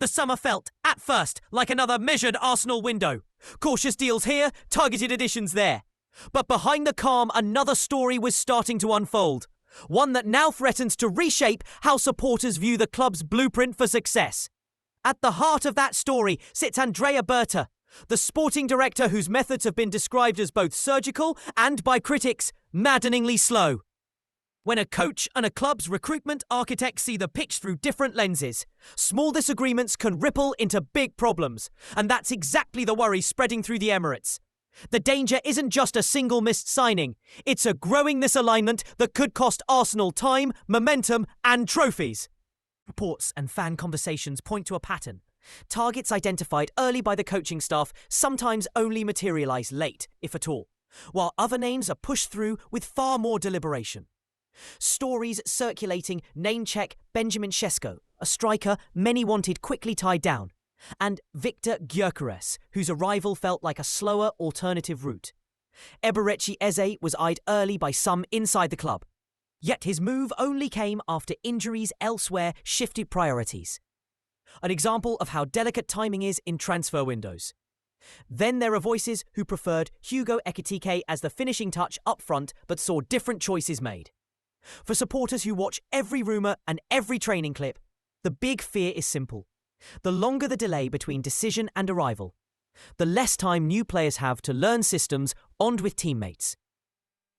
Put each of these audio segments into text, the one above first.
The summer felt, at first, like another measured Arsenal window. Cautious deals here, targeted additions there. But behind the calm, another story was starting to unfold. One that now threatens to reshape how supporters view the club's blueprint for success. At the heart of that story sits Berta, the sporting director whose methods have been described as both surgical and, by critics, maddeningly slow. When a coach and a club's recruitment architects see the pitch through different lenses, small disagreements can ripple into big problems, and that's exactly the worry spreading through the Emirates. The danger isn't just a single missed signing, it's a growing misalignment that could cost Arsenal time, momentum, and trophies. Reports and fan conversations point to a pattern. Targets identified early by the coaching staff sometimes only materialise late, if at all, while other names are pushed through with far more deliberation. Stories circulating name-check Benjamin Sesko, a striker many wanted quickly tied down, and Victor Gyökeres, whose arrival felt like a slower alternative route. Eberechi Eze was eyed early by some inside the club, yet his move only came after injuries elsewhere shifted priorities. An example of how delicate timing is in transfer windows. Then there are voices who preferred Hugo Ekitike as the finishing touch up front but saw different choices made. For supporters who watch every rumour and every training clip, the big fear is simple. The longer the delay between decision and arrival, the less time new players have to learn systems, bond with teammates,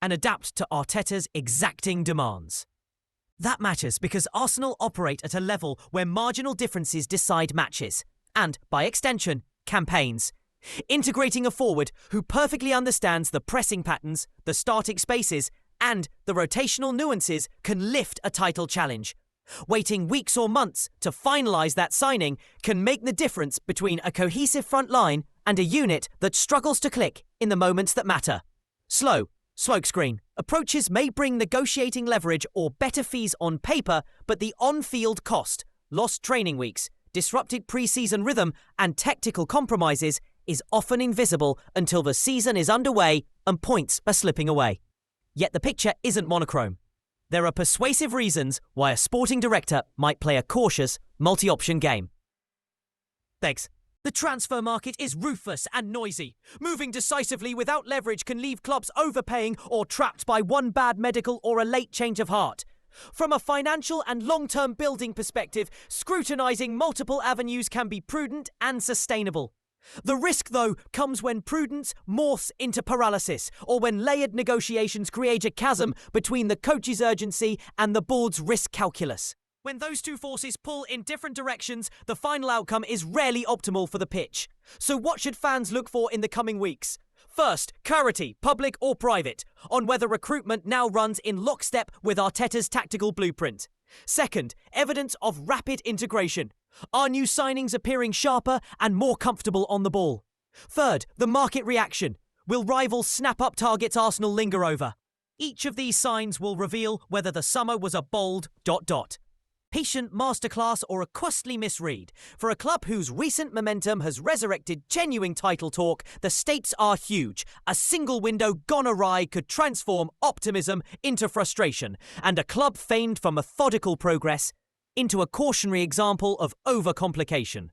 and adapt to Arteta's exacting demands. That matters because Arsenal operate at a level where marginal differences decide matches, and, by extension, campaigns. Integrating a forward who perfectly understands the pressing patterns, the starting spaces, and the rotational nuances can lift a title challenge. Waiting weeks or months to finalise that signing can make the difference between a cohesive front line and a unit that struggles to click in the moments that matter. Slow, smokescreen. Approaches may bring negotiating leverage or better fees on paper, but the on-field cost, lost training weeks, disrupted pre-season rhythm, and tactical compromises is often invisible until the season is underway and points are slipping away. Yet the picture isn't monochrome. There are persuasive reasons why a sporting director might play a cautious, multi-option game. Thanks. The transfer market is ruthless and noisy. Moving decisively without leverage can leave clubs overpaying or trapped by one bad medical or a late change of heart. From a financial and long-term building perspective, scrutinising multiple avenues can be prudent and sustainable. The risk, though, comes when prudence morphs into paralysis, or when layered negotiations create a chasm between the coach's urgency and the board's risk calculus. When those two forces pull in different directions, the final outcome is rarely optimal for the pitch. So what should fans look for in the coming weeks? First, clarity, public or private, on whether recruitment now runs in lockstep with Arteta's tactical blueprint. Second, evidence of rapid integration. Are new signings appearing sharper and more comfortable on the ball? Third, the market reaction. Will rivals snap up targets Arsenal linger over? Each of these signs will reveal whether the summer was a bold ... patient masterclass or a costly misread. For a club whose recent momentum has resurrected genuine title talk, the stakes are huge. A single window gone awry could transform optimism into frustration, and a club famed for methodical progress into a cautionary example of overcomplication.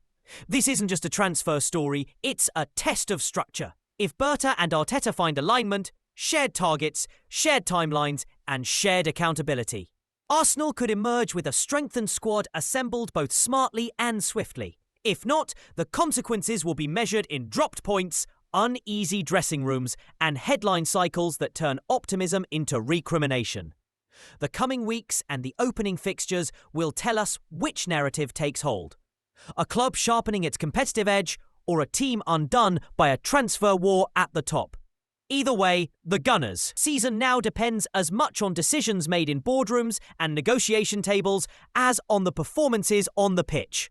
This isn't just a transfer story, it's a test of structure. If Berta and Arteta find alignment, shared targets, shared timelines, and shared accountability, Arsenal could emerge with a strengthened squad assembled both smartly and swiftly. If not, the consequences will be measured in dropped points, uneasy dressing rooms, and headline cycles that turn optimism into recrimination. The coming weeks and the opening fixtures will tell us which narrative takes hold. A club sharpening its competitive edge, or a team undone by a transfer war at the top. Either way, the Gunners' season now depends as much on decisions made in boardrooms and negotiation tables as on the performances on the pitch.